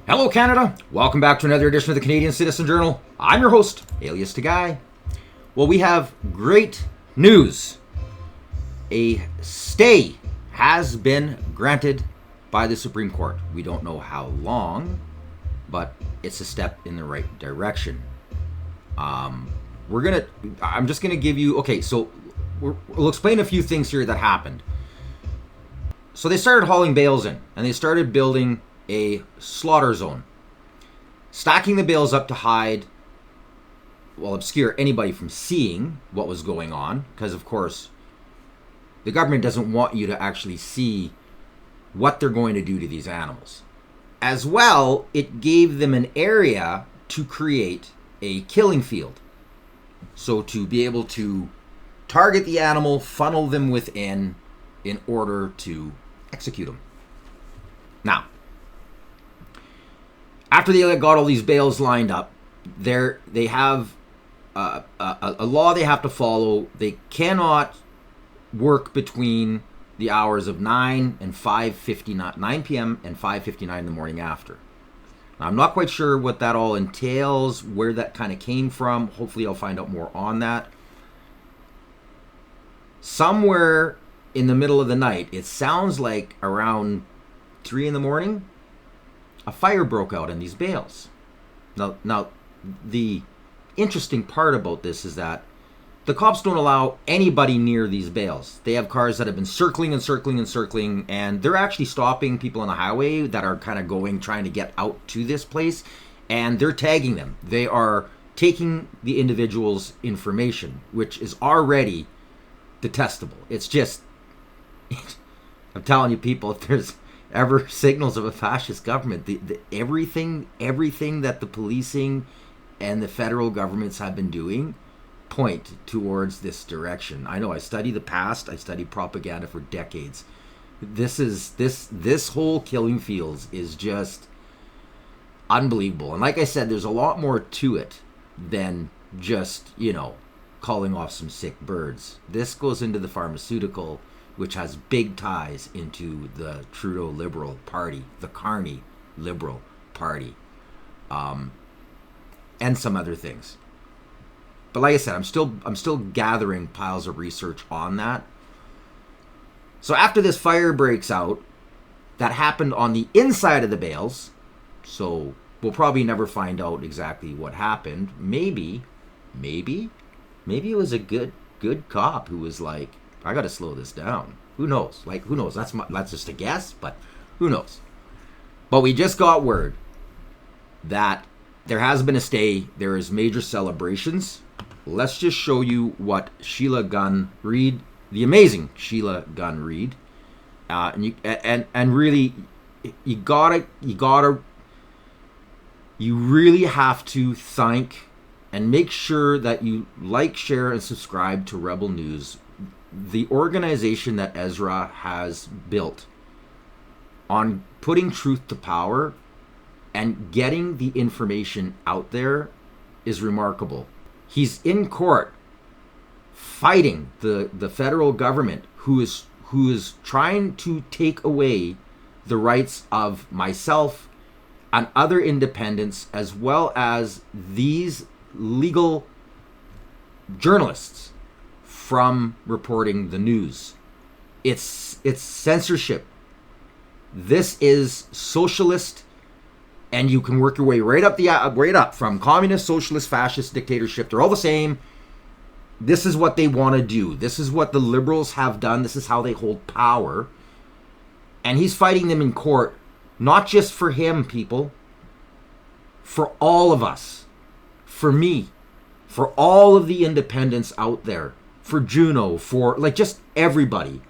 Hello Canada, welcome back to another edition of the Canadian Citizen Journal. I'm your host, alias Guy. Well, we have great news. A stay has been granted by the Supreme Court. We don't know how long, but it's a step in the right direction. I'm just gonna give you, so we'll explain a few things here that happened. So they started hauling bales in, and they started building a slaughter zone, stacking the bales up to obscure anybody from seeing what was going on, because of course the government doesn't want you to actually see what they're going to do to these animals. As well, it gave them an area to create a killing field, so to be able to target the animal, funnel them within in order to execute them. Now, after they got all these bales lined up, they have a law they have to follow. They cannot work between the hours of 9 p.m. and 5:59 in the morning after. Now, I'm not quite sure what that all entails, where that kind of came from. Hopefully I'll find out more on that. Somewhere in the middle of the night, it sounds like around 3 in the morning, a fire broke out in these bales. Now, the interesting part about this is that the cops don't allow anybody near these bales. They have cars that have been circling, and they're actually stopping people on the highway that are kind of trying to get out to this place, and they're tagging them. They are taking the individual's information, which is already detestable. It's just, I'm telling you people, if there's ever signals of a fascist government, everything that the policing and the federal governments have been doing point towards this direction. I know, I study the past, I studied propaganda for decades. This whole killing fields is just unbelievable. And like I said, there's a lot more to it than just, calling off some sick birds. This goes into the pharmaceutical, which has big ties into the Trudeau Liberal Party, the Carney Liberal Party, and some other things. But like I said, I'm still gathering piles of research on that. So after this fire breaks out, that happened on the inside of the bales, so we'll probably never find out exactly what happened. Maybe it was a good cop who was like, I gotta slow this down. Who knows? Who knows? That's just a guess, but who knows? But we just got word that there has been a stay. There is major celebrations. Let's just show you what Sheila Gunn Reid, the amazing Sheila Gunn Reid, and really, you really have to thank and make sure that you like, share, and subscribe to Rebel News, the organization that Ezra has built on putting truth to power and getting the information out there is remarkable. He's in court fighting the federal government who is trying to take away the rights of myself and other independents, as well as these legal journalists, from reporting the news. It's censorship. This is socialist, and you can work your way right up from communist, socialist, fascist, dictatorship. They're all the same. This is what they want to do. This is what the liberals have done. This is how they hold power. And he's fighting them in court, not just for him, people, for all of us, for me, for all of the independents out there, for Juno, for just everybody.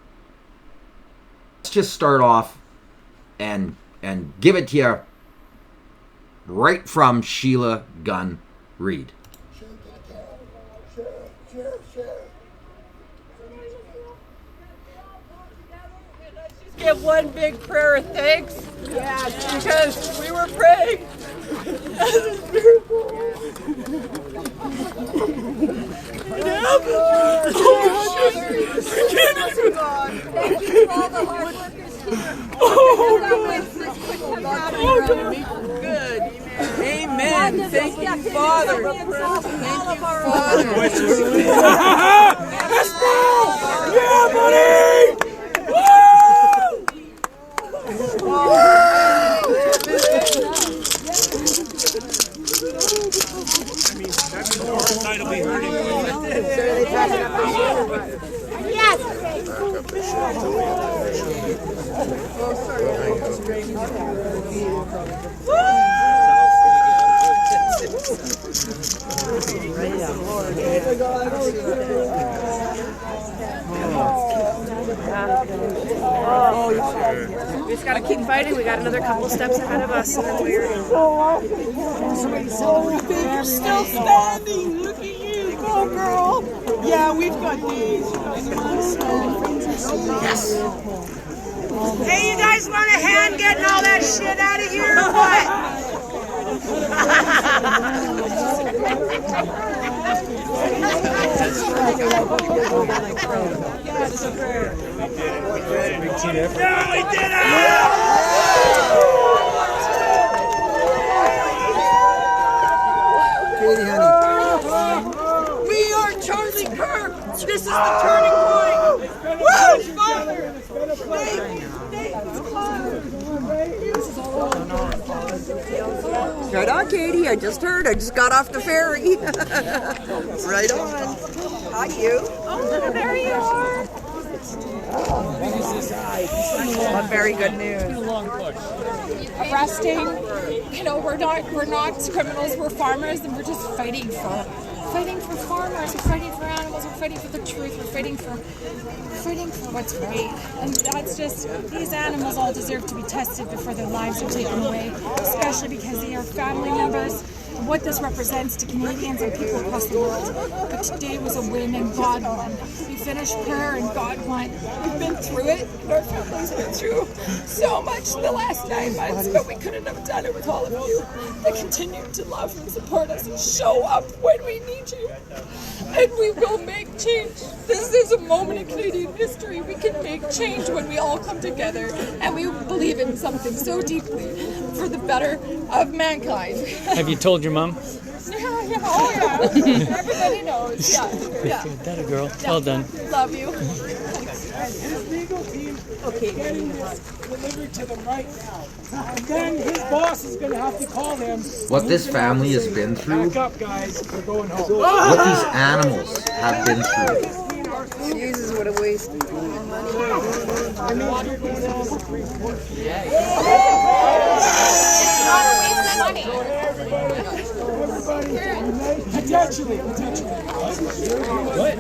Let's just start off and give it to you right from Sheila Gunn Reid. Give one big prayer of thanks. Yes, because we were praying. As a miracle. It happened. Oh shit! I can't even. Thank you to all the hard workers here. Oh god! Oh god. Good. Father. Thank you, Father. Yeah, buddy! We just gotta keep fighting. We got another couple steps ahead of us. You're still standing. Look at you. Go, girl. Yeah, we've got these. Yes. Hey, you guys want a hand getting all that shit out of here or Yeah, we did it! We are Charlie Kirk. This is the turning point. Woo, Father. Right on, Katie. I just heard. I just got off the ferry. Right on. Hi, you. Oh, there you are. Very good news. Arresting, you know, we're not criminals, we're farmers, and we're just fighting for farmers, we're fighting for animals, we're fighting for the truth, we're fighting for what's right. And that's just, these animals all deserve to be tested before their lives are taken away, especially because they are family members. And what this represents to Canadians and people across the world. But today was a win and God won. We finished prayer and God won. We've been through it, and our family's been through so much in the last 9 months, but we couldn't have done it with all of you that continue to love and support us and show up when we need you. And we will make change. This is a moment in Canadian history. We can make change when we all come together and we believe in something so deeply for the better of mankind. Have you told your mom? Yeah, oh yeah. Everybody knows. Yeah. That a girl. Well done. Love you. His legal team is getting this delivered to them right now. And then his boss is going to have to call him. What this family has been through, Back up, guys. We're going home. what these animals have been through. Jesus, what a waste. Potentially. What?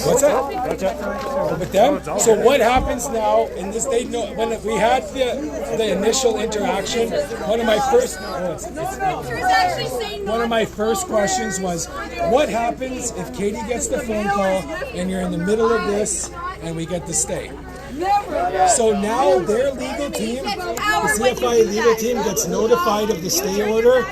What's that? With them? So what happens now? In this, they know when we had the initial interaction. One of my first questions was, what happens if Katie gets the phone call and you're in the middle of this and we get to stay? So now their legal team, the CFI legal team, gets notified of the stay order.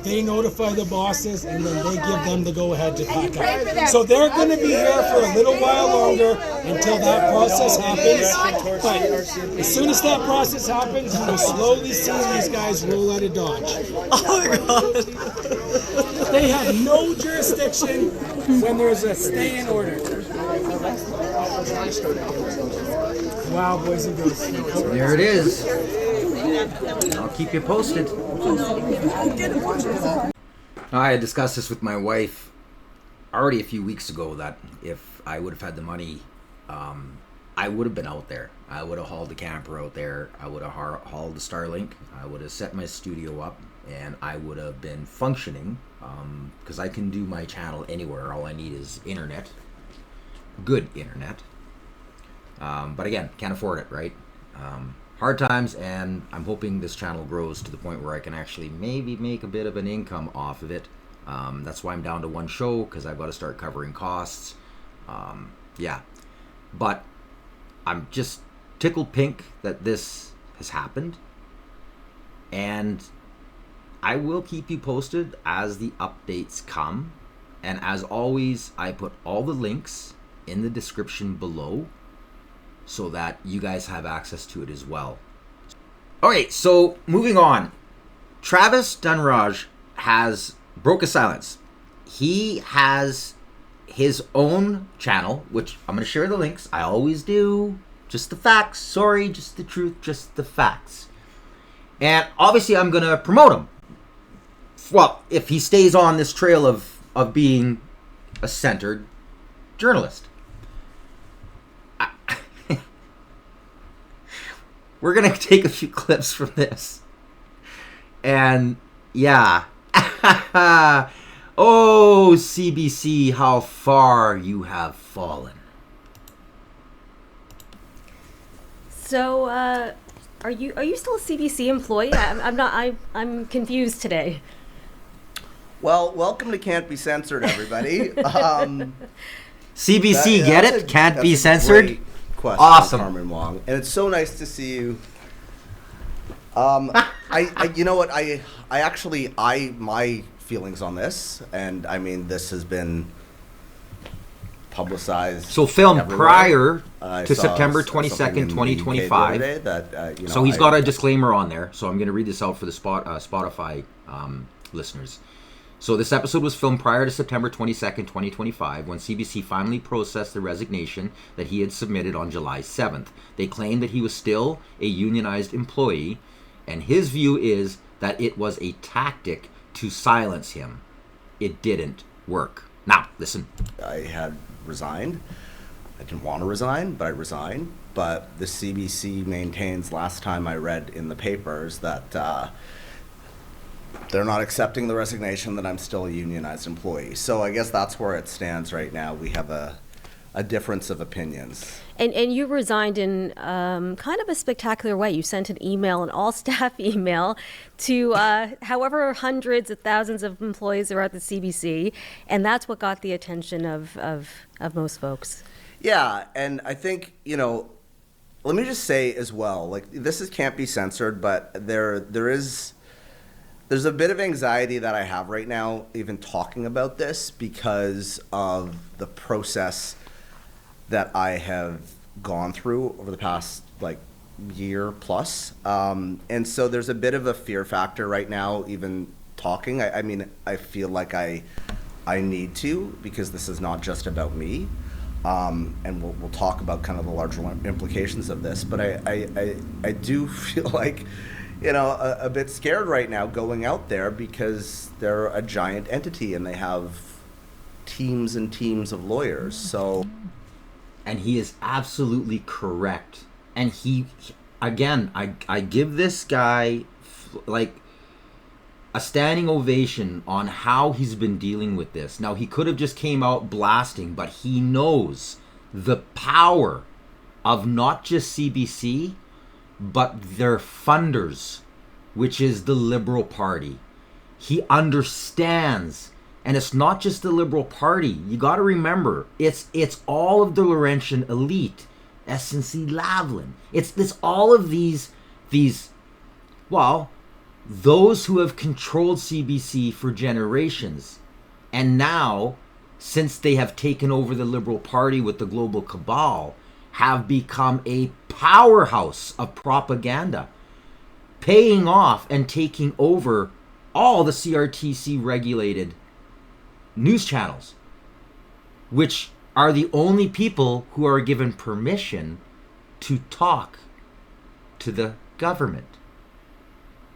They notify the bosses, and then they give them the go-ahead to pack up. So they're going to be here for a little while longer until that process happens. But as soon as that process happens, you'll slowly see these guys roll out of Dodge. Oh my God. They have no jurisdiction when there's a stay-in order. Wow, boys and girls. There it is. I'll keep you posted. I had discussed this with my wife already a few weeks ago, that if I would have had the money, I would have been out there. I would have hauled the camper out there. I would have hauled the Starlink. I would have set my studio up, and I would have been functioning, because I can do my channel anywhere. All I need is internet, good internet. But again, can't afford it, right? Hard times, and I'm hoping this channel grows to the point where I can actually maybe make a bit of an income off of it. That's why I'm down to one show, because I've got to start covering costs. Yeah, but I'm just tickled pink that this has happened, and I will keep you posted as the updates come. And as always, I put all the links in the description below, so that you guys have access to it as well. Okay, so moving on. Travis Dunraj has broke a silence. He has his own channel, which I'm going to share the links. I always do. Just the facts. Sorry, just the truth, just the facts. And obviously I'm going to promote him. Well, if he stays on this trail of being a centered journalist. We're going to take a few clips from this. And yeah. Oh, CBC, how far you have fallen. So, are you still a CBC employee? I'm confused today. Well, welcome to Can't Be Censored, everybody. CBC, get it? Can't be censored? Great question, awesome. Carmen Wong. And it's so nice to see you. You know what? My feelings on this, and I mean, this has been publicized. So filmed everywhere. prior to September 22nd, 2025. So he's got a disclaimer on there. So I'm going to read this out for the Spotify listeners. So this episode was filmed prior to September 22nd, 2025, when CBC finally processed the resignation that he had submitted on July 7th. They claimed that he was still a unionized employee, and his view is that it was a tactic to silence him. It didn't work. Now, listen. I had resigned. I didn't want to resign, but I resigned. But the CBC maintains, last time I read in the papers, that they're not accepting the resignation, that I'm still a unionized employee. So I guess that's where it stands right now. We have a difference of opinions. And you resigned in kind of a spectacular way. You sent an email, an all-staff email, to however hundreds of thousands of employees are at the CBC, and that's what got the attention of most folks. Yeah, and I think, let me just say as well, like, this can't be censored, but there's a bit of anxiety that I have right now, even talking about this, because of the process that I have gone through over the past year plus. And so there's a bit of a fear factor right now, even talking. I mean, I feel like I need to, because this is not just about me. And we'll talk about kind of the larger implications of this. But I do feel like, a bit scared right now going out there, because they're a giant entity and they have teams and teams of lawyers. So. And he is absolutely correct. And he, again, I give this guy a standing ovation on how he's been dealing with this. Now, he could have just came out blasting, but he knows the power of not just CBC, but their funders, which is the Liberal Party. He understands. And it's not just the Liberal Party. You got to remember, it's all of the Laurentian elite, SNC-Lavalin. It's all of these, those who have controlled CBC for generations. And now, since they have taken over the Liberal Party with the global cabal, have become a powerhouse of propaganda, paying off and taking over all the CRTC-regulated news channels, which are the only people who are given permission to talk to the government.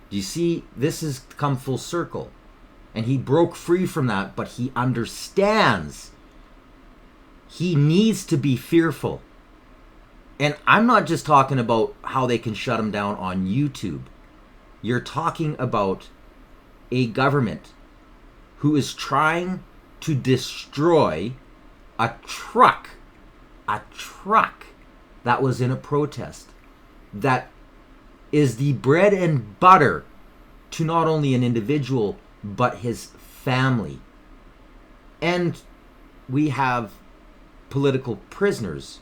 You see, this has come full circle. And he broke free from that, but he understands he needs to be fearful. And I'm not just talking about how they can shut him down on YouTube. You're talking about a government who is trying to destroy a truck that was in a protest, that is the bread and butter to not only an individual, but his family. And we have political prisoners.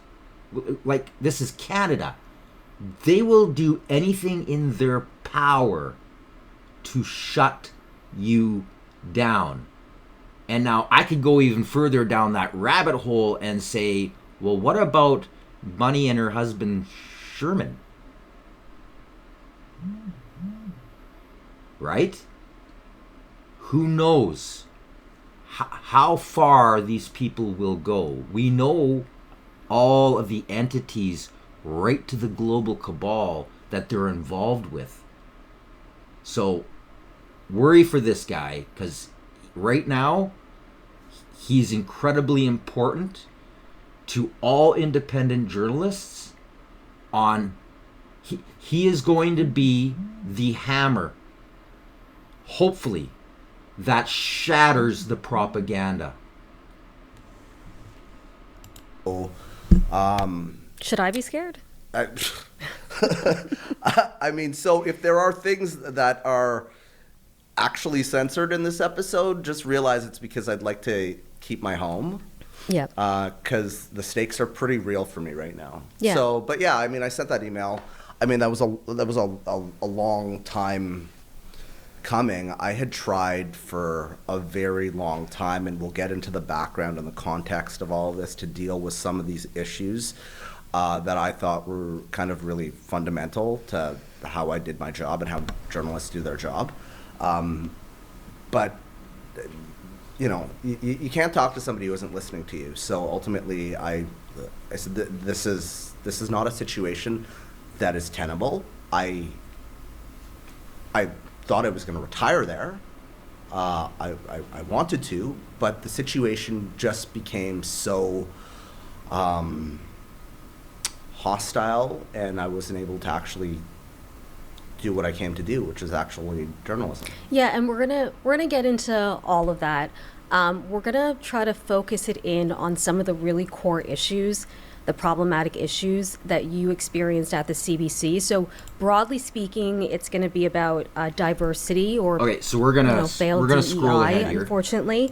Like, this is Canada. They will do anything in their power to shut you down. And now I could go even further down that rabbit hole and say, well, what about Bunny and her husband Sherman? Right? who knows how far these people will go. We know all of the entities right to the global cabal that they're involved with. So worry for this guy, because right now he's incredibly important to all independent journalists. He is going to be the hammer, hopefully, that shatters the propaganda. Should I be scared? I mean, so if there are things that are actually censored in this episode, just realize it's because I'd like to keep my home. Yeah. Because the stakes are pretty real for me right now. Yeah. So, but yeah, I mean, I sent that email. I mean, that was a long time coming. I had tried for a very long time, and we'll get into the background and the context of all of this to deal with some of these issues that I thought were kind of really fundamental to how I did my job and how journalists do their job. But you know, you can't talk to somebody who isn't listening to you. So ultimately, I said this is not a situation that is tenable. I thought I was going to retire there. I wanted to, but the situation just became so hostile, and I wasn't able to actually do what I came to do, which is actually journalism. Yeah, and we're gonna get into all of that. We're gonna try to focus it in on some of the really core issues, the problematic issues that you experienced at the CBC. So broadly speaking, it's going to be about diversity, or okay. So we're gonna scroll ahead here. Unfortunately.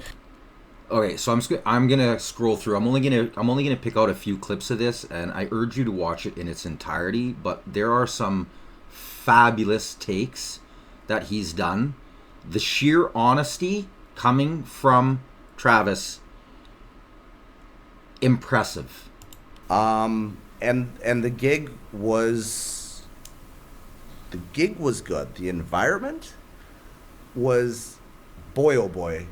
Okay, so I'm gonna scroll through. I'm only gonna pick out a few clips of this, and I urge you to watch it in its entirety. But there are some fabulous takes that he's done. The sheer honesty coming from Travis, impressive. And the gig was good. The environment was, boy oh boy,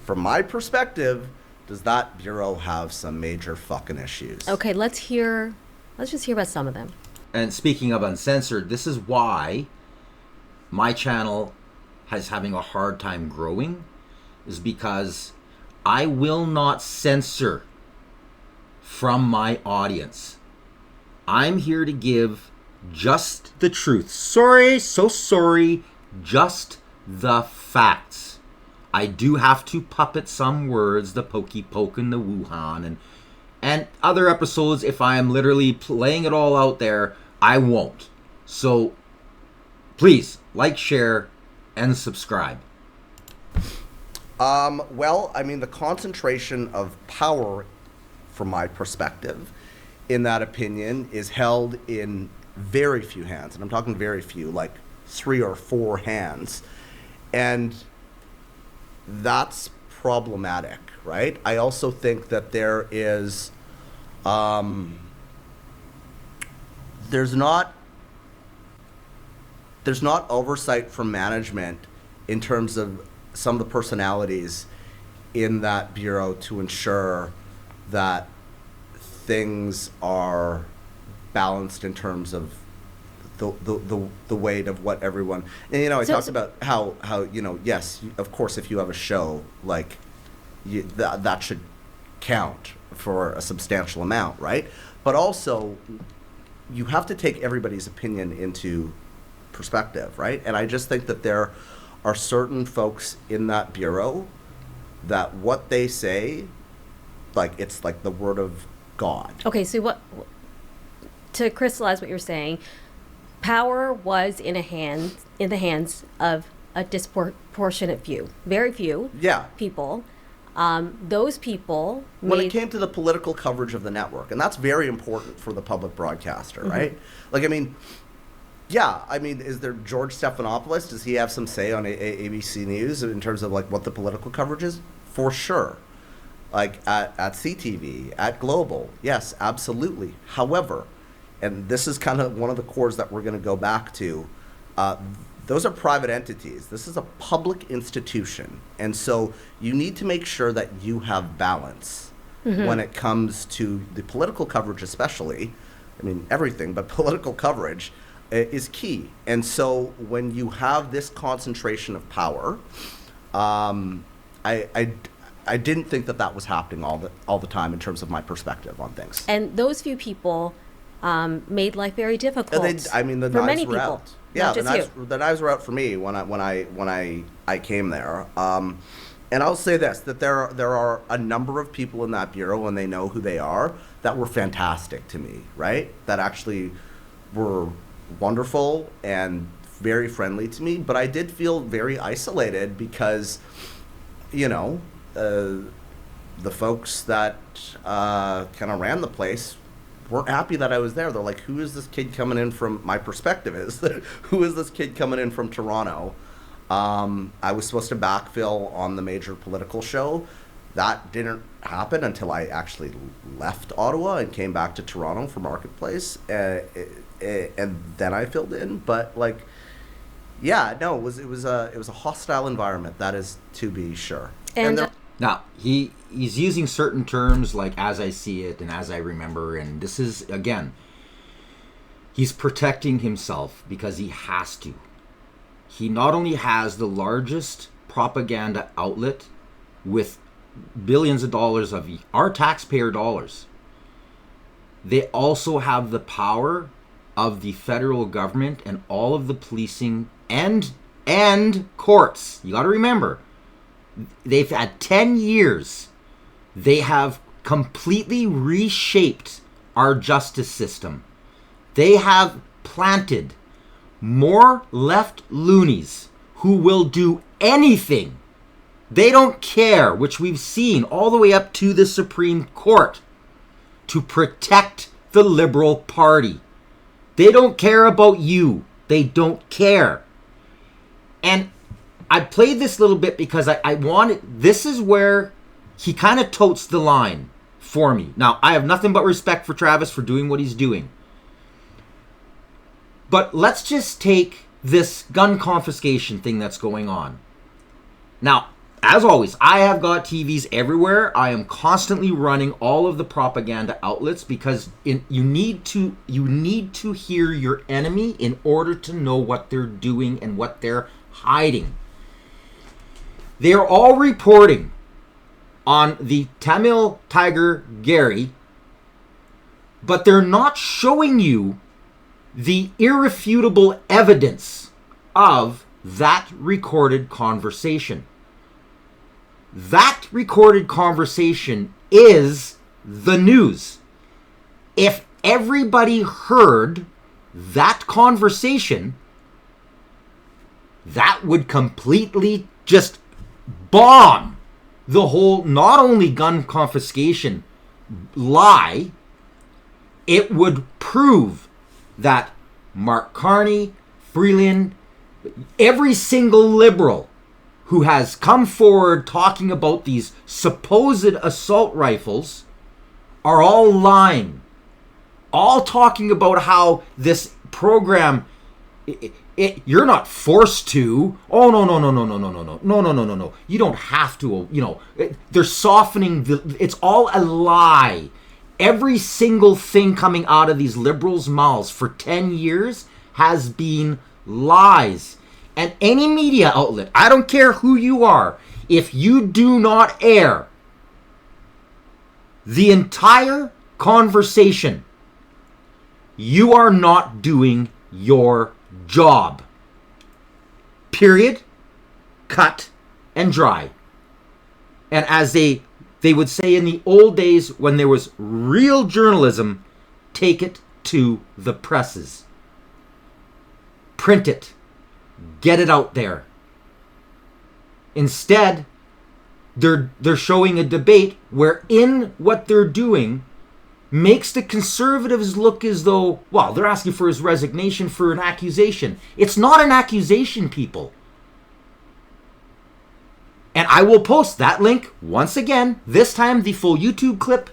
from my perspective, does that bureau have some major fucking issues. Okay, let's just hear about some of them. And speaking of uncensored, this is why my channel is having a hard time growing, is because I will not censor from my audience. I'm here to give just the truth. Sorry, so sorry, just the facts. I do have to puppet some words, the pokey poke and the Wuhan, and other episodes, if I am literally playing it all out there, I won't. So please like, share, and subscribe. Well, I mean, the concentration of power, from my perspective, in that opinion, is held in very few hands. And I'm talking very few, like 3 or 4 hands. And that's problematic, right? I also think that there is, there's not oversight from management in terms of some of the personalities in that bureau to ensure that things are balanced in terms of the weight of what everyone, and you know, I talked about how you know, yes, of course, if you have a show, like that should count for a substantial amount, right? But also, you have to take everybody's opinion into perspective, right? And I just think that there are certain folks in that bureau that what they say, like, it's like the word of God. Okay, so to crystallize what you're saying, power was in the hands of a disproportionate few, very few people. Those people when it came to the political coverage of the network, and that's very important for the public broadcaster, right? Like, I mean, yeah, I mean, is there George Stephanopoulos? Does he have some say on ABC News in terms of like what the political coverage is? For sure. Like at CTV, at Global, yes, absolutely. However, and this is kind of one of the cores that we're going to go back to, those are private entities. This is a public institution. And so you need to make sure that you have balance when it comes to the political coverage, especially. I mean, everything, but political coverage is key. And so when you have this concentration of power, I didn't think that was happening all the time in terms of my perspective on things. And those few people made life very difficult. The for many knives were people. out. Yeah, not just you. the knives were out for me when I came there. And I'll say this, that there are a number of people in that bureau, and they know who they are, that were fantastic to me, right? That actually were wonderful and very friendly to me. But I did feel very isolated because, the folks that kind of ran the place weren't happy that I was there. They're like, who is this kid coming in from, my perspective is, who is this kid coming in from Toronto? I was supposed to backfill on the major political show. That didn't happen until I actually left Ottawa and came back to Toronto for Marketplace, and then I filled in. But it was a hostile environment. That is to be sure. Now, he's using certain terms like as I see it and as I remember, and this is, again, he's protecting himself because he has to. He not only has the largest propaganda outlet with billions of dollars of our taxpayer dollars, they also have the power of the federal government and all of the policing and courts. You got to remember, they've had 10 years. They have completely reshaped our justice system. They have planted more left loonies who will do anything. They don't care, which we've seen all the way up to the Supreme Court, to protect the Liberal Party. They don't care about you. They don't care. And I played this little bit because I wanted, this is where he kind of totes the line for me. Now, I have nothing but respect for Travis for doing what he's doing. But let's just take this gun confiscation thing that's going on. Now, as always, I have got TVs everywhere. I am constantly running all of the propaganda outlets because you need to hear your enemy in order to know what they're doing and what they're hiding. They are all reporting on the Tamil Tiger Gary, but they're not showing you the irrefutable evidence of that recorded conversation. That recorded conversation is the news. If everybody heard that conversation, that would completely just bomb the whole, not only gun confiscation lie, it would prove that Mark Carney, Freeland, every single Liberal who has come forward talking about these supposed assault rifles are all lying. All talking about how this program, you're not forced to. Oh, no. You don't have to, they're softening, it's all a lie. Every single thing coming out of these Liberals' mouths for 10 years has been lies. And any media outlet, I don't care who you are, if you do not air the entire conversation, you are not doing your job. Period. Cut and dry. And as they would say in the old days when there was real journalism, take it to the presses. Print it. Get it out there. Instead, they're showing a debate wherein what they're doing makes the Conservatives look as though, well, they're asking for his resignation for an accusation. It's not an accusation, people. And I will post that link once again, this time the full YouTube clip,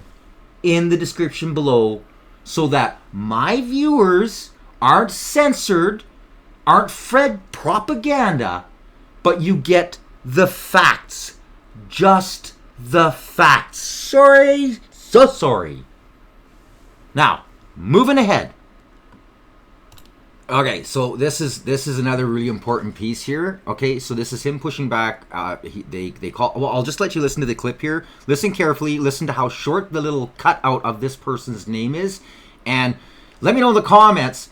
in the description below so that my viewers aren't censored aren't fed propaganda, but you get the facts. Just the facts. Sorry. So sorry. Now, moving ahead. Okay, so this is another really important piece here. Okay, so this is him pushing back. They call. Well, I'll just let you listen to the clip here. Listen carefully. Listen to how short the little cutout of this person's name is, and let me know in the comments.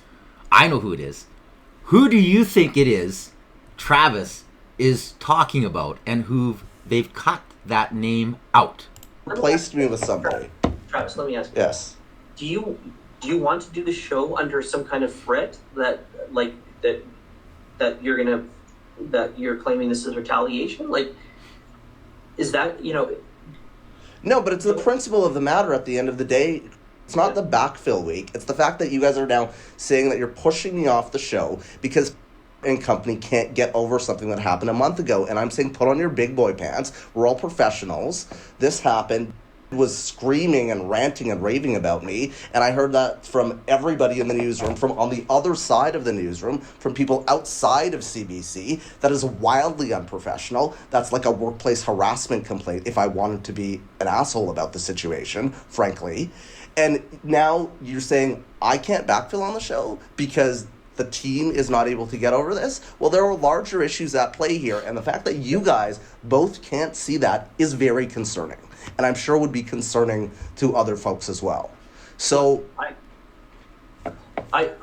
I know who it is. Who do you think it is? Travis is talking about, and who they've cut that name out. Replaced me with somebody. Travis, let me ask you. Yes. Do you want to do the show under some kind of threat that you're claiming this is retaliation? Like, is that, No, but it's the principle of the matter at the end of the day. It's not the backfill week. It's the fact that you guys are now saying that you're pushing me off the show because and company can't get over something that happened a month ago. And I'm saying put on your big boy pants. We're all professionals. This happened. Was screaming and ranting and raving about me, and I heard that from everybody in the newsroom, from on the other side of the newsroom, from people outside of CBC. That is wildly unprofessional. That's like a workplace harassment complaint if I wanted to be an asshole about the situation, frankly. And now you're saying I can't backfill on the show because the team is not able to get over this? Well, there are larger issues at play here, and the fact that you guys both can't see that is very concerning. And I'm sure would be concerning to other folks as well. So I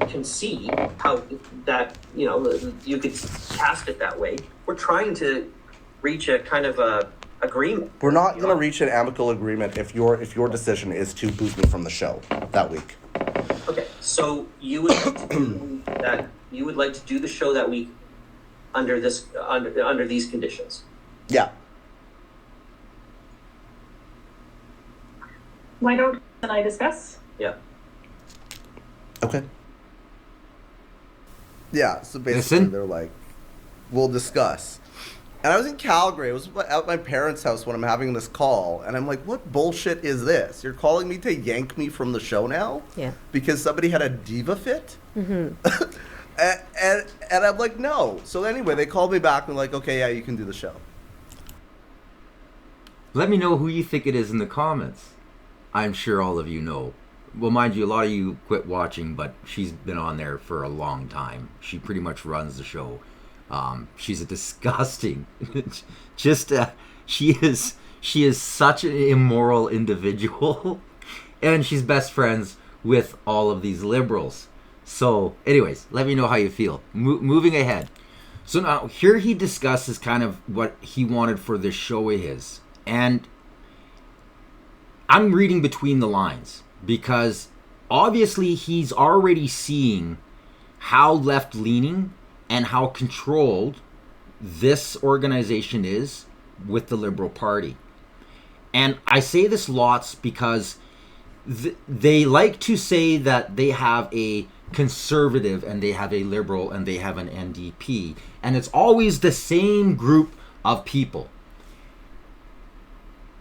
can see how that, you could cast it that way. We're trying to reach a kind of a agreement. We're not going to reach an amicable agreement if your decision is to boot me from the show that week. Okay, so you would like to do that. You would like to do the show that week under these conditions. Yeah. Why don't I discuss? Yeah. Okay. Yeah, so basically they're like, we'll discuss. And I was in Calgary. I was at my parents' house when I'm having this call. And I'm like, what bullshit is this? You're calling me to yank me from the show now? Yeah. Because somebody had a diva fit? Mm-hmm. and I'm like, no. So anyway, they called me back and like, okay, yeah, you can do the show. Let me know who you think it is in the comments. I'm sure all of you know. Well, mind you, a lot of you quit watching, but she's been on there for a long time. She pretty much runs the show. She's a disgusting, she is such an immoral individual, and she's best friends with all of these liberals. So, anyways, let me know how you feel. Moving ahead. So now, here he discusses kind of what he wanted for this show of his, and I'm reading between the lines because obviously he's already seeing how left-leaning and how controlled this organization is with the Liberal Party. And I say this lots because they like to say that they have a conservative and they have a liberal and they have an NDP. And it's always the same group of people.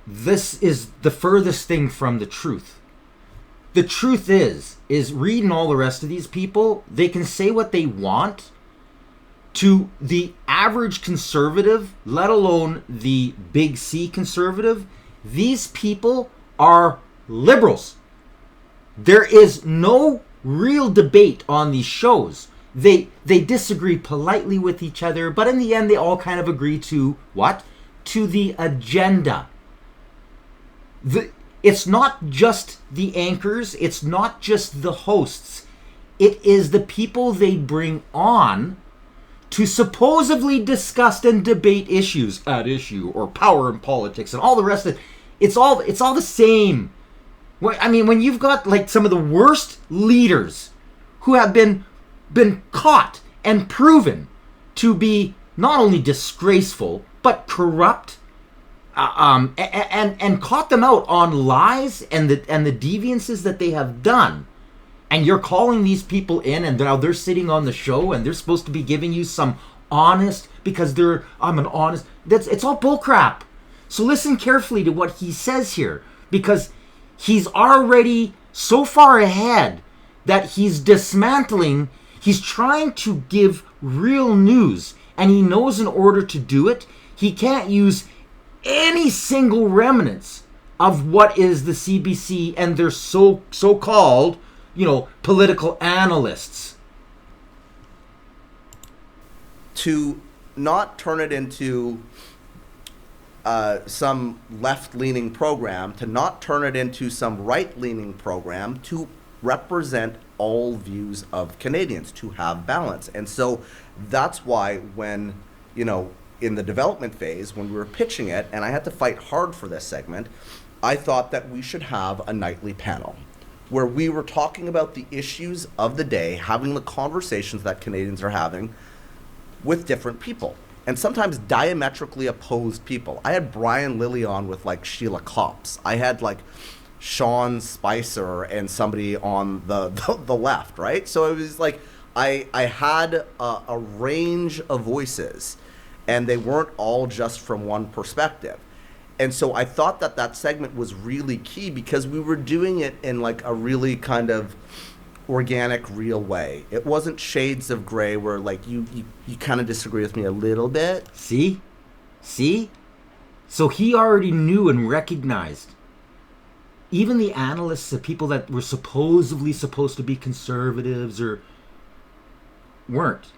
This is the furthest thing from the truth. The truth is reading all the rest of these people, they can say what they want to the average conservative, let alone the big C conservative. These people are liberals. There is no real debate on these shows. They disagree politely with each other, but in the end they all kind of agree to what? To the agenda. It's not just the anchors, it's not just the hosts. It is the people they bring on to supposedly discuss and debate issues at issue or power and politics and all the rest of it. It's all the same. I mean, when you've got like some of the worst leaders who have been caught and proven to be not only disgraceful but corrupt, and caught them out on lies and the deviances that they have done, and you're calling these people in, and now they're sitting on the show and they're supposed to be giving you some honest, because I'm an honest. It's all bullcrap. So listen carefully to what he says here, because he's already so far ahead that he's dismantling. He's trying to give real news, and he knows in order to do it, he can't use any single remnants of what is the CBC and their so-called, political analysts. To not turn it into some left-leaning program, to not turn it into some right-leaning program, to represent all views of Canadians, to have balance. And so that's why when, in the development phase, when we were pitching it, and I had to fight hard for this segment, I thought that we should have a nightly panel where we were talking about the issues of the day, having the conversations that Canadians are having with different people, and sometimes diametrically opposed people. I had Brian Lilly on with Sheila Copps. I had Sean Spicer and somebody on the left, right? So it was I had a range of voices, and they weren't all just from one perspective. And so I thought that segment was really key because we were doing it in a really kind of organic, real way. It wasn't shades of gray where you kind of disagree with me a little bit. See? So he already knew and recognized. Even the analysts, the people that were supposedly supposed to be conservatives or weren't.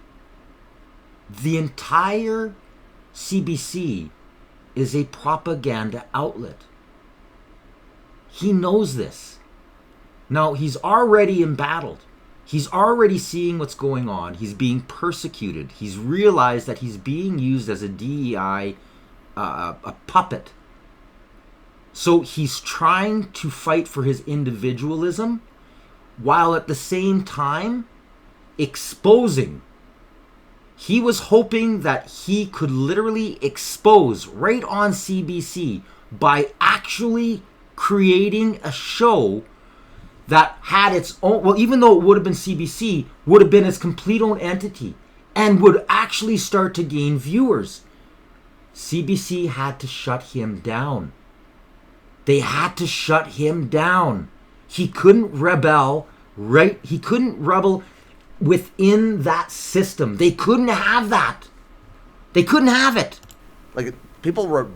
The entire CBC is a propaganda outlet. He knows this. Now, he's already embattled. He's already seeing what's going on. He's being persecuted. He's realized that he's being used as a DEI, a puppet. So he's trying to fight for his individualism while at the same time exposing. He was hoping that he could literally expose right on CBC by actually creating a show that had its own, well, even though it would have been CBC, would have been its complete own entity and would actually start to gain viewers. CBC had to shut him down. They had to shut him down. He couldn't rebel, right? He couldn't rebel within that system. They couldn't have that. They couldn't have it. People were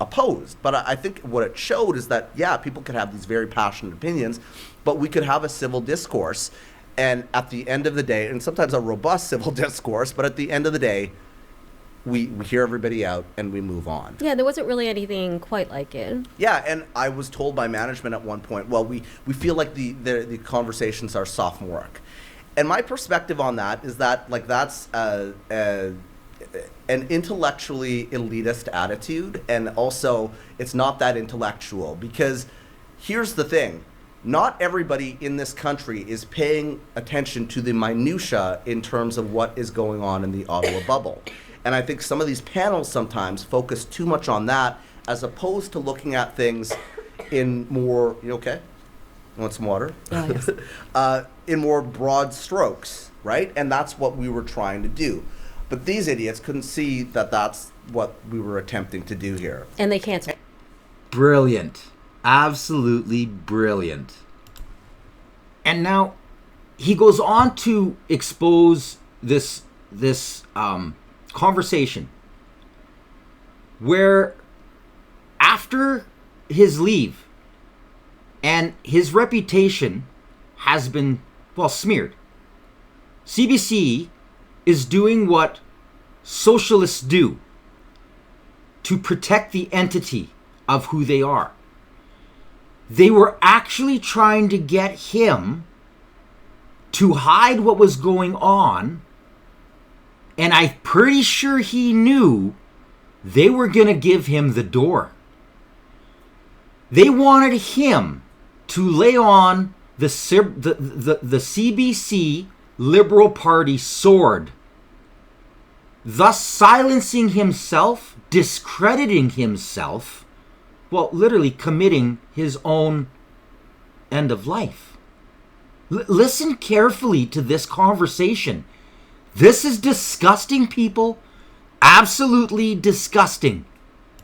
opposed, but I think what it showed is that, yeah, people could have these very passionate opinions, but we could have a civil discourse, and at the end of the day, and sometimes a robust civil discourse, but at the end of the day, we hear everybody out and we move on. Yeah, there wasn't really anything quite like it. Yeah, and I was told by management at one point, well, we feel like the conversations are sophomoric. And my perspective on that is that that's an intellectually elitist attitude, and also it's not that intellectual, because here's the thing. Not everybody in this country is paying attention to the minutia in terms of what is going on in the Ottawa bubble. And I think some of these panels sometimes focus too much on that as opposed to looking at things in more, you okay? You want some water? Yes. In more broad strokes, right? And that's what we were trying to do. But these idiots couldn't see that that's what we were attempting to do here. And they canceled. Brilliant. Absolutely brilliant. And now he goes on to expose this conversation where after his leave and his reputation has been, smeared. CBC is doing what socialists do to protect the entity of who they are. They were actually trying to get him to hide what was going on, and I'm pretty sure he knew they were going to give him the door. They wanted him to lay on the CBC Liberal Party sword, thus silencing himself, discrediting himself, literally committing his own end of life. Listen carefully to this conversation. This is disgusting, people. Absolutely disgusting.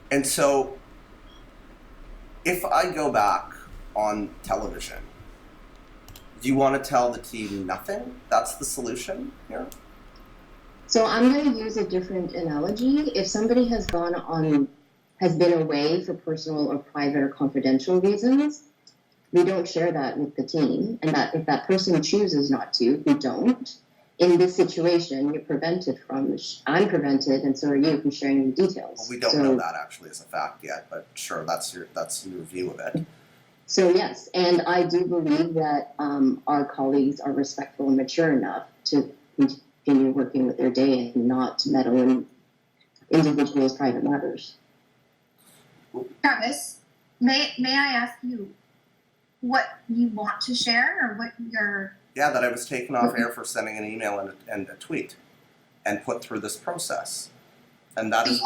And so, if I go back on television, Do you want to tell the team nothing? That's the solution here? So I'm going to use a different analogy. If somebody has been away for personal or private or confidential reasons, we don't share that with the team. And that if that person chooses not to, we don't. In this situation, you're prevented from, I'm prevented, and so are you from sharing the details. Well, we don't know that actually as a fact yet, but sure, that's your view of it. So yes, and I do believe that our colleagues are respectful and mature enough to continue working with their day and not meddle in individuals' private matters. Travis, may I ask you what you want to share or what your... Yeah, that I was taken off air for sending an email and a tweet and put through this process. And that is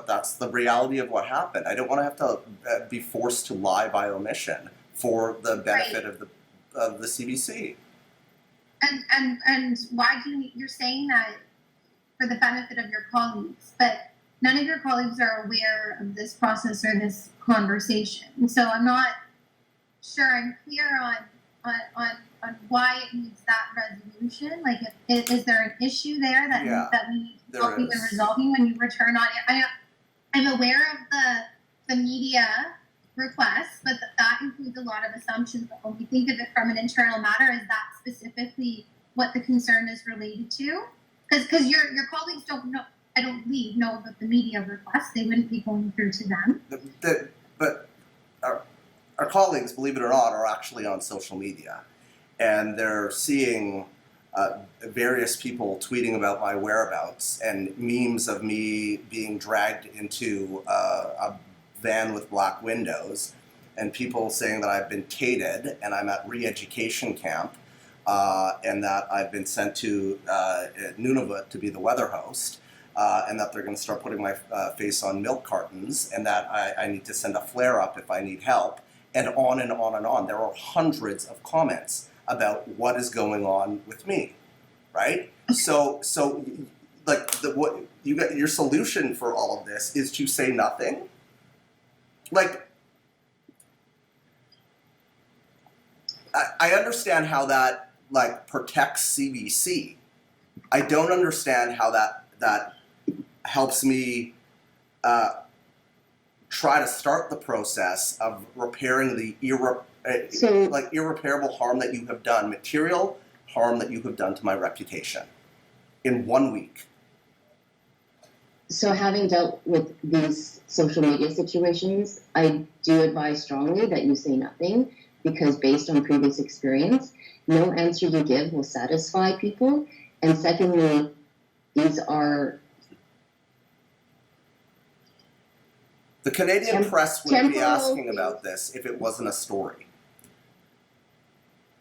that's the reality of what happened. I don't want to have to be forced to lie by omission for the benefit of the CBC. And why do you're saying that for the benefit of your colleagues, but none of your colleagues are aware of this process or this conversation. So I'm not sure I'm clear on why it needs that resolution. Like, is there an issue there that we need to help you in resolving when you return on it? I'm aware of the media requests, but that includes a lot of assumptions. But when we think of it from an internal matter, is that specifically what the concern is related to? Because your colleagues don't know, I don't believe, know about the media requests. They wouldn't be going through to them. But our colleagues, believe it or not, are actually on social media, and they're seeing various people tweeting about my whereabouts and memes of me being dragged into a van with black windows, and people saying that I've been cated and I'm at re-education camp, and that I've been sent to Nunavut to be the weather host, and that they're going to start putting my face on milk cartons, and that I need to send a flare-up if I need help, and on and on and on. There are hundreds of comments about what is going on with me, right? So like what you got, your solution for all of this is to say nothing. Like, I understand how that like protects CBC. I don't understand how that helps me try to start the process of repairing the irreparable harm that you have done, material harm that you have done to my reputation in 1 week. So having dealt with these social media situations, I do advise strongly that you say nothing, because based on previous experience, no answer you give will satisfy people. And secondly, these are... The Canadian press wouldn't be asking about this if it wasn't a story.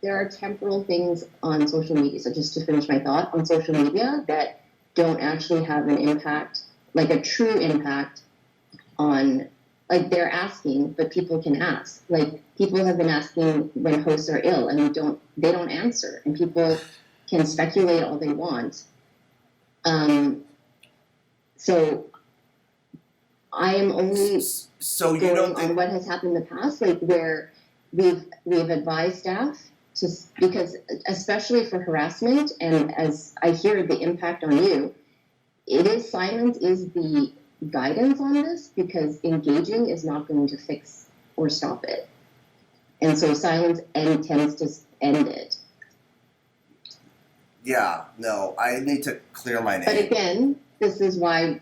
There are temporal things on social media, so just to finish my thought, on social media that don't actually have an impact, like a true impact on, like they're asking, but people can ask. Like people have been asking when hosts are ill and they don't answer, and people can speculate all they want. So I am only going on what has happened in the past, like where we've advised staff to, because especially for harassment, and as I hear the impact on you, silence is the guidance on this, because engaging is not going to fix or stop it. And so silence tends to end it. Yeah, no, I need to clear my name. But again, this is why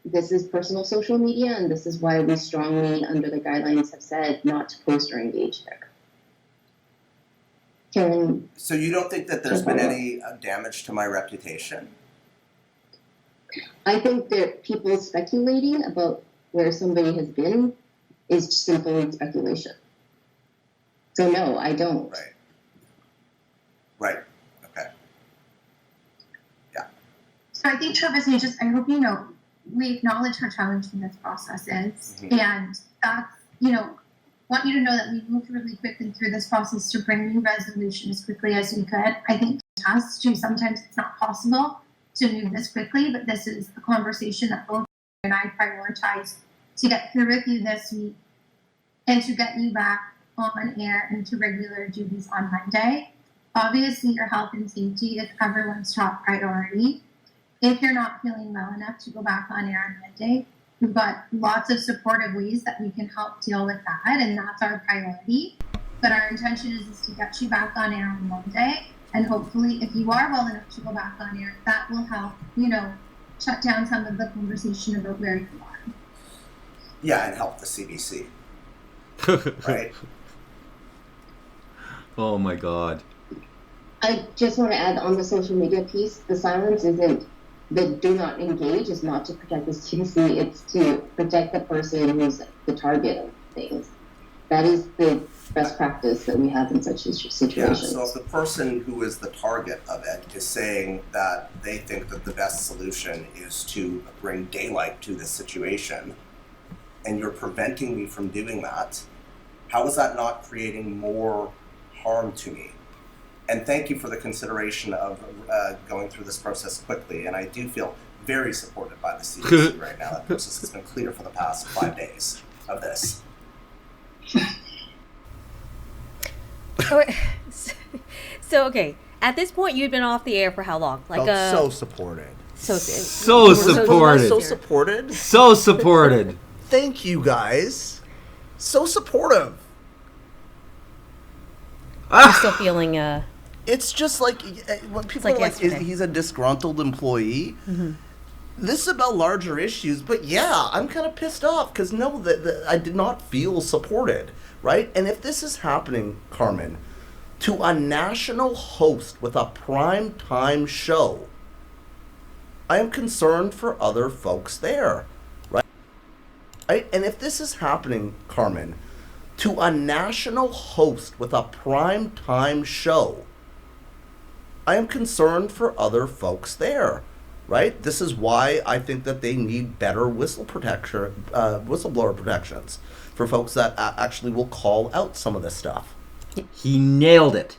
this is personal social media, and this is why we strongly, under the guidelines, have said not to post or engage there. So you don't think that there's been any damage to my reputation? I think that people speculating about where somebody has been is simply speculation. So no, I don't. Right. Okay. Yeah. So I think, Travis, I hope you know, we acknowledge how challenging this process is, and that's, want you to know that we moved really quickly through this process to bring you resolution as quickly as we could. I think to us too, sometimes it's not possible to move this quickly, but this is a conversation that both you and I prioritize to get through with you this week and to get you back on air into regular duties on Monday. Obviously, your health and safety is everyone's top priority. If you're not feeling well enough to go back on air on Monday, we've got lots of supportive ways that we can help deal with that, and that's our priority. But our intention is to get you back on air on Monday, and hopefully, if you are well enough to go back on air, that will help, shut down some of the conversation about where you are. Yeah, and help the CBC. Right? Oh my God. I just want to add on the social media piece, the silence isn't, the do not engage is not to protect the CBC, it's to protect the person who's the target of things. That is the best practice that we have in such situations. Yeah, so if the person who is the target of it is saying that they think that the best solution is to bring daylight to this situation, and you're preventing me from doing that, how is that not creating more harm to me? And thank you for the consideration of going through this process quickly. And I do feel very supported by the CBC right now. That process has been clear for the past 5 days of this. So okay, at this point you'd been off the air for how long? Like so supported. So supported. So supported. So supported. Thank you guys. So supportive. I'm still feeling It's just like when people are like, he's a disgruntled employee. Mm-hmm. This is about larger issues, but yeah, I'm kind of pissed off because that I did not feel supported, right? And if this is happening, Carmen, to a national host with a prime time show, I am concerned for other folks there, right? And if this is happening, Carmen, to a national host with a prime time show, I am concerned for other folks there, right? This is why I think that they need better whistleblower protections for folks that actually will call out some of this stuff. He nailed it.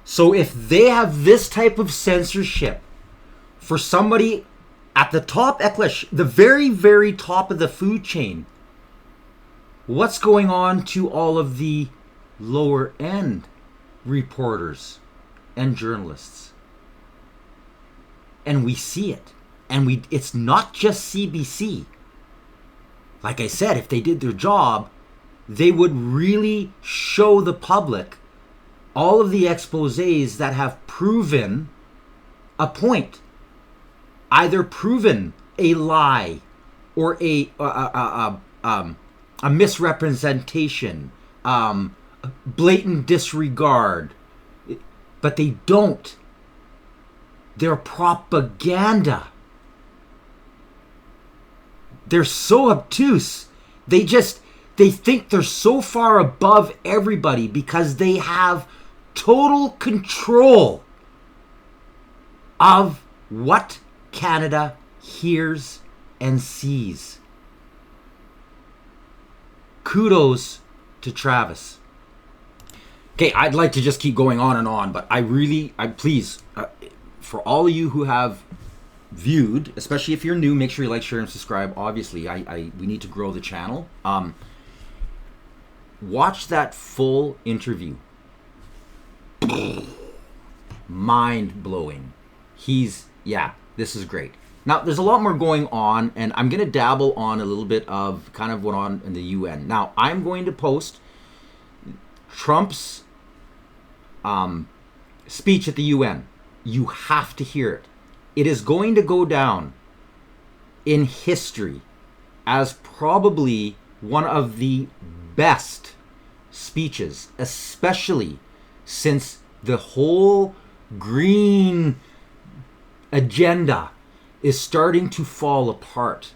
So if they have this type of censorship for somebody at the top, the very, very top of the food chain, what's going on to all of the lower end reporters and journalists? And we see it. And it's not just CBC. Like I said, if they did their job, they would really show the public all of the exposés that have proven a point. Either proven a lie or a misrepresentation, blatant disregard. But they don't. They're propaganda. They're so obtuse. They think they're so far above everybody because they have total control of what Canada hears and sees. Kudos to Travis. Okay, I'd like to just keep going on and on, but please, for all of you who have viewed, especially if you're new, make sure you like, share, and subscribe. Obviously, we need to grow the channel. Watch that full interview. Mind-blowing. This is great. Now, there's a lot more going on, and I'm going to dabble on a little bit of kind of what on in the UN. Now, I'm going to post Trump's speech at the UN. You have to hear it. It is going to go down in history as probably one of the best speeches, especially since the whole green agenda is starting to fall apart.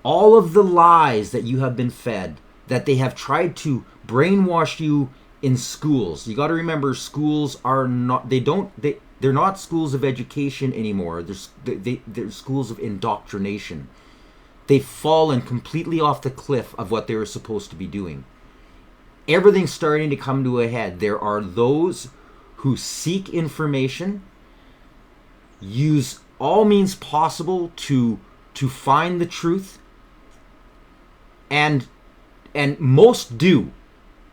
All of the lies that you have been fed, that they have tried to brainwash you in schools. You got to remember, schools are not, they're not schools of education anymore. They're schools of indoctrination. They've fallen completely off the cliff of what they were supposed to be doing. Everything's starting to come to a head. There are those who seek information, use all means possible to find the truth, and most do.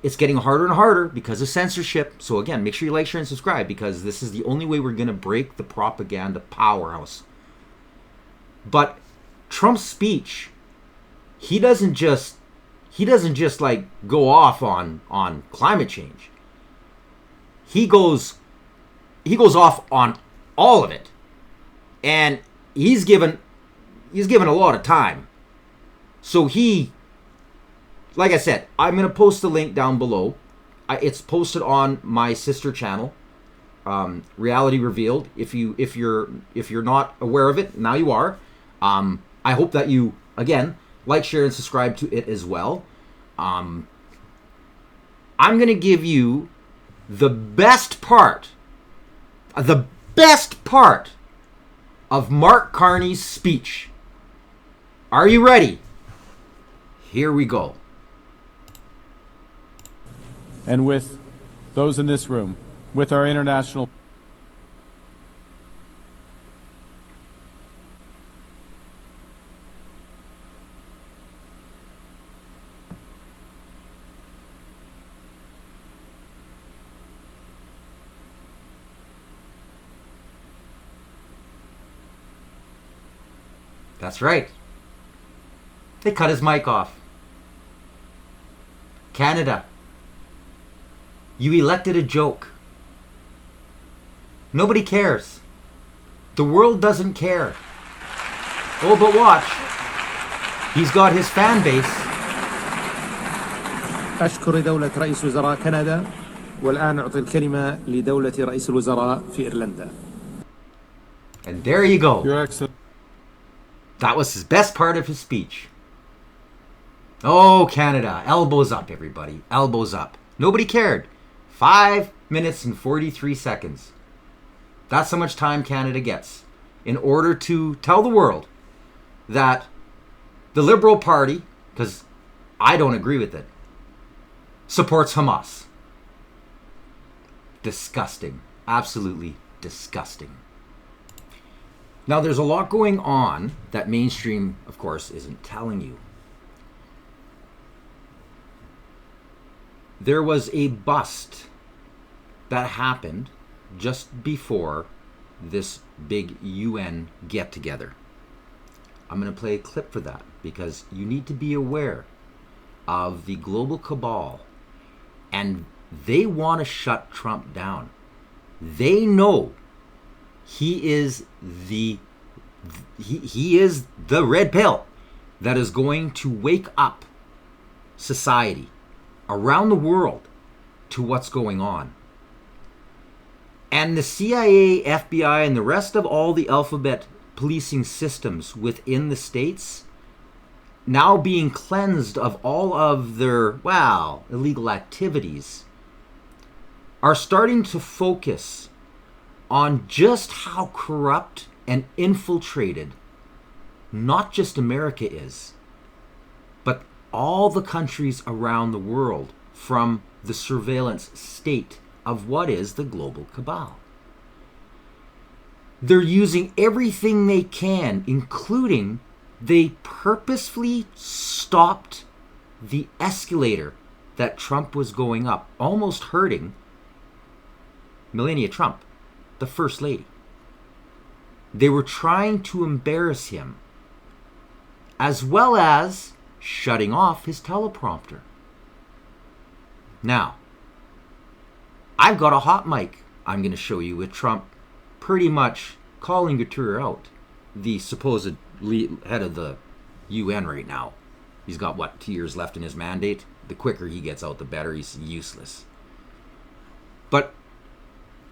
it's getting harder and harder because of censorship. So again, make sure you like, share, and subscribe, because this is the only way we're going to break the propaganda powerhouse. But Trump's speech, he doesn't just like go off on climate change. He goes off on all of it. And he's given a lot of time. So he, like I said, I'm going to post the link down below. It's posted on my sister channel, Reality Revealed. If you're not aware of it, now you are. I hope that you, again, like, share, and subscribe to it as well. I'm going to give you the best part of Mark Carney's speech. Are you ready? Here we go. And with those in this room, with our international... That's right. They cut his mic off. Canada, you elected a joke. Nobody cares. The world doesn't care. Oh, but watch. He's got his fan base. أشكر دولة رئيس وزراء كندا والآن أعطي الكلمة لدولة رئيس الوزراء في إيرلندا. And there you go. Your Excellency. That was his best part of his speech. Oh, Canada. Elbows up, everybody. Elbows up. Nobody cared. 5 minutes and 43 seconds. That's how much time Canada gets in order to tell the world that the Liberal Party, because I don't agree with it, supports Hamas. Disgusting. Absolutely disgusting. Now, there's a lot going on that mainstream, of course, isn't telling you. There was a bust that happened just before this big UN get-together. I'm going to play a clip for that because you need to be aware of the global cabal, and they want to shut Trump down. They know he is the red pill that is going to wake up society around the world to what's going on. And the CIA, FBI, and the rest of all the alphabet policing systems within the states, now being cleansed of all of their, illegal activities, are starting to focus on just how corrupt and infiltrated not just America is, but all the countries around the world from the surveillance state of what is the global cabal. They're using everything they can, including they purposefully stopped the escalator that Trump was going up, almost hurting Melania Trump, the First Lady. They were trying to embarrass him, as well as shutting off his teleprompter. Now, I've got a hot mic I'm going to show you with Trump pretty much calling Guterres out, the supposed head of the UN right now. He's got, 2 years left in his mandate? The quicker he gets out, the better. He's useless. But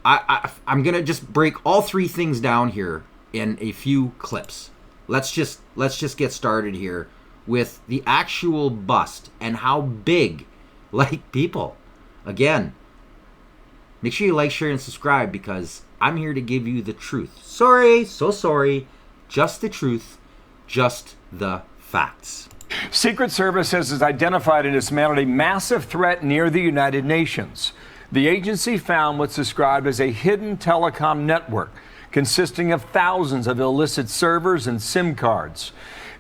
I'm going to just break all three things down here in a few clips. Let's just get started here with the actual bust and how big, people, again, make sure you like, share, and subscribe because I'm here to give you the truth. Sorry, so sorry. Just the truth, just the facts. Secret Service has identified and dismantled a massive threat near the United Nations. The agency found what's described as a hidden telecom network consisting of thousands of illicit servers and SIM cards.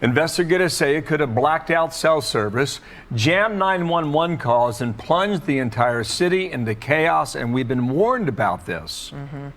Investigators say it could have blacked out cell service, jammed 911 calls, and plunged the entire city into chaos. And we've been warned about this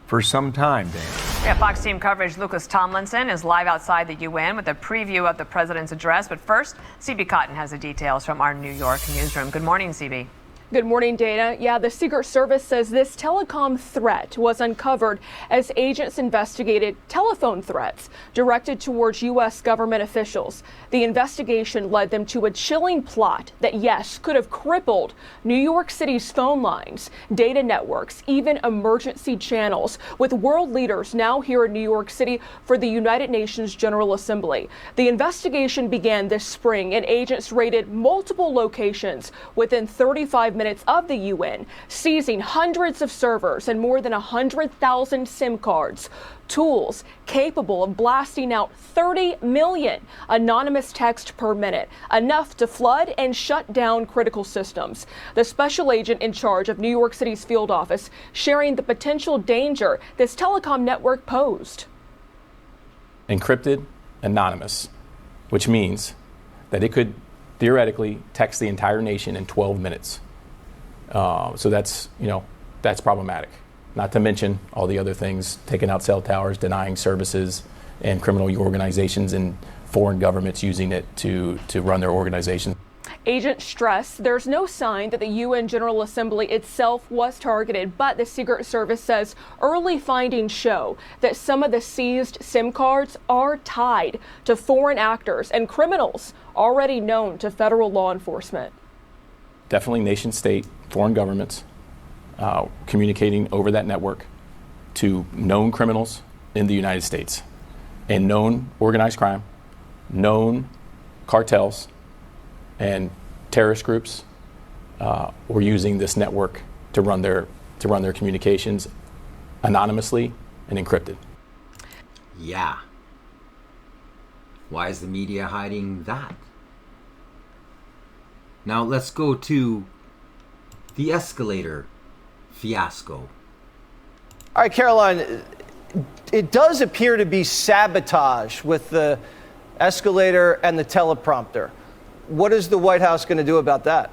for some time, Dan. Yeah, Fox team coverage. Lucas Tomlinson is live outside the UN with a preview of the president's address. But first, CB Cotton has the details from our New York newsroom. Good morning, CB. Good morning, Dana. Yeah, the Secret Service says this telecom threat was uncovered as agents investigated telephone threats directed towards U.S. government officials. The investigation led them to a chilling plot that, yes, could have crippled New York City's phone lines, data networks, even emergency channels, with world leaders now here in New York City for the United Nations General Assembly. The investigation began this spring, and agents raided multiple locations within 35 minutes of the UN, seizing hundreds of servers and more than 100,000 SIM cards, tools capable of blasting out 30 million anonymous texts per minute, enough to flood and shut down critical systems. The special agent in charge of New York City's field office sharing the potential danger this telecom network posed. Encrypted, anonymous, which means that it could theoretically text the entire nation in 12 minutes. So that's problematic. Not to mention all the other things, taking out cell towers, denying services, and criminal organizations and foreign governments using it to run their organizations. Agents stress there's no sign that the UN General Assembly itself was targeted, but the Secret Service says early findings show that some of the seized SIM cards are tied to foreign actors and criminals already known to federal law enforcement. Definitely nation state, foreign governments communicating over that network to known criminals in the United States and known organized crime, known cartels, and terrorist groups were using this network to run their communications anonymously and encrypted. Yeah. Why is the media hiding that? Now let's go to the escalator fiasco. All right, Caroline, it does appear to be sabotage with the escalator and the teleprompter. What is the White House going to do about that?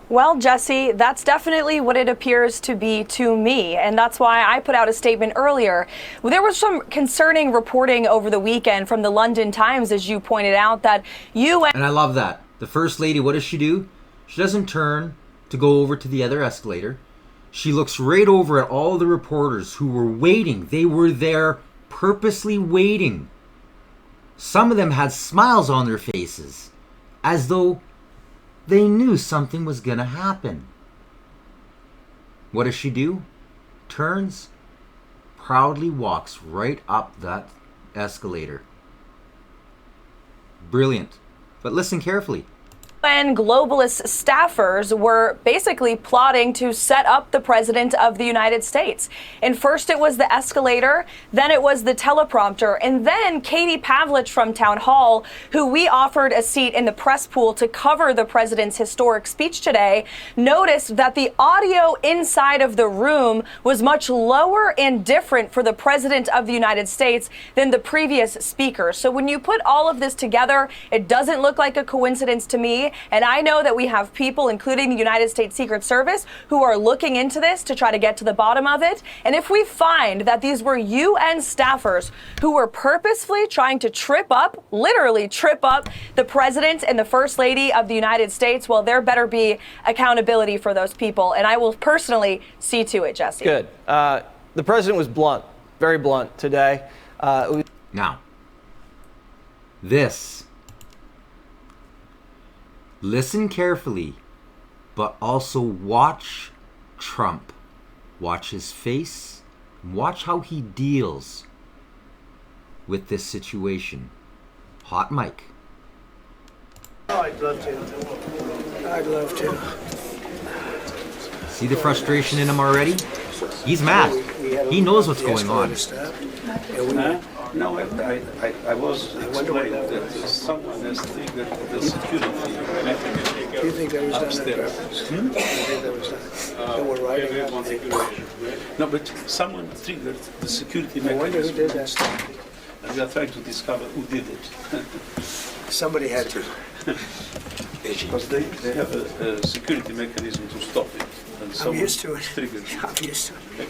Well, Jesse, that's definitely what it appears to be to me, and that's why I put out a statement earlier. There was some concerning reporting over the weekend from the London Times, as you pointed out, that UN... And I love that. The First Lady, what does she do? She doesn't turn to go over to the other escalator. She looks right over at all the reporters who were waiting. They were there purposely waiting. Some of them had smiles on their faces, as though they knew something was going to happen. What does she do? Turns, proudly walks right up that escalator. Brilliant. But listen carefully. UN globalist staffers were basically plotting to set up the president of the United States. And first it was the escalator, then it was the teleprompter, and then Katie Pavlich from Town Hall, who we offered a seat in the press pool to cover the president's historic speech today, noticed that the audio inside of the room was much lower and different for the president of the United States than the previous speaker. So when you put all of this together, it doesn't look like a coincidence to me. And I know that we have people, including the United States Secret Service, who are looking into this to try to get to the bottom of it. And if we find that these were UN staffers who were purposefully trying to trip up, literally trip up, the president and the First Lady of the United States, well, there better be accountability for those people. And I will personally see to it, Jesse. Good. The president was blunt, very blunt today. Now, this. Listen carefully, but also watch Trump. Watch his face. Watch how he deals with this situation. Hot mic. Oh, I'd love to. I'd love to. See the frustration in him already? He's mad. He knows what's going on. No, I was explaining that someone has triggered the security mechanism. Do you think that was upstairs. done on purpose? Do you think that was done? They were writing No, but someone triggered the security I wonder mechanism. who did that stuff. And we are trying to discover who did it. Somebody had to. Because they have a security mechanism to stop it. And I'm someone used to it. triggered it. I'm used to it.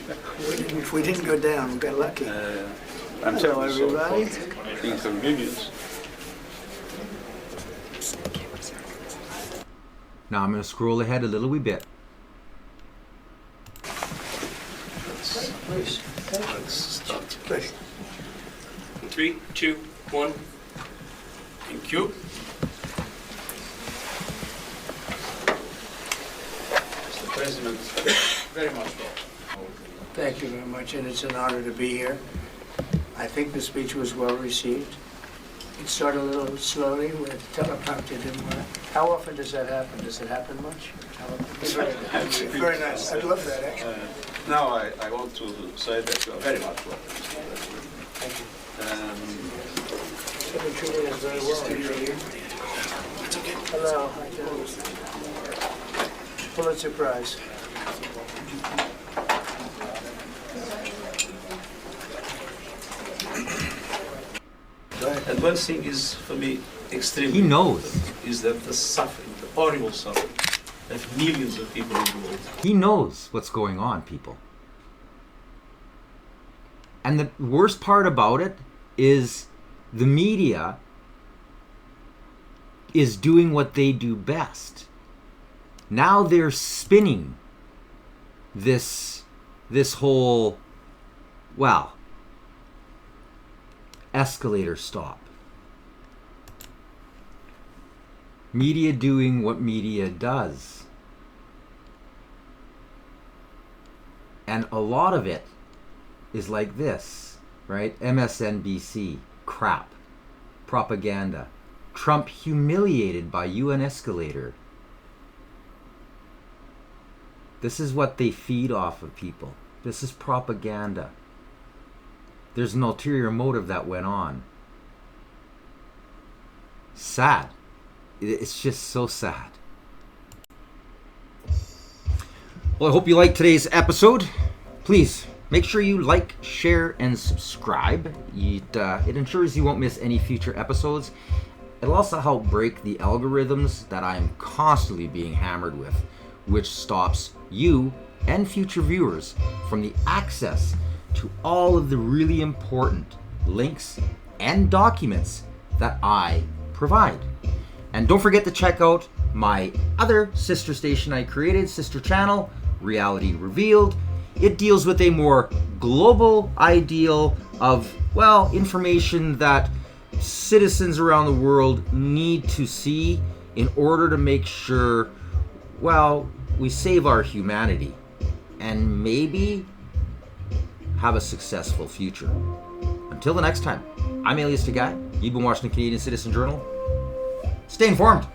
If we didn't go down, we got lucky. I'm Hello, terribly sorry everybody. for the inconvenience. Now I'm going to scroll ahead a little wee bit. Let's start. Please. 3, 2, 1. Thank you. Mr. President, very much Thank you very much, and it's an honor to be here. I think the speech was well received. It started a little slowly with teleprompter didn't work. How often does that happen? Does it happen much? Very nice. I love that, actually. Now I want to say that you are very much welcome. Thank you. You've been treating us very well. Hello. How you doing? Pulitzer Prize. And one thing is, for me, extremely He knows. important, is that the suffering, the horrible suffering, of millions of people in the world. He knows what's going on, people. And the worst part about it is the media is doing what they do best. Now they're spinning this whole, well, escalator stop. Media doing what media does. And a lot of it is like this, right? MSNBC, crap, propaganda. Trump humiliated by UN escalator. This is what they feed off of people. This is propaganda. There's an ulterior motive that went on. Sad. It's just so sad. Well, I hope you liked today's episode. Please make sure you like, share, and subscribe. It ensures you won't miss any future episodes. It'll also help break the algorithms that I'm constantly being hammered with, which stops you and future viewers from the access to all of the really important links and documents that I provide. And don't forget to check out my other sister station I created, sister channel, Reality Revealed. It deals with a more global ideal of, well, information that citizens around the world need to see in order to make sure, well, we save our humanity and maybe have a successful future. Until the next time, I'm Alias Tagay. You've been watching the Canadian Citizen Journal. Stay informed.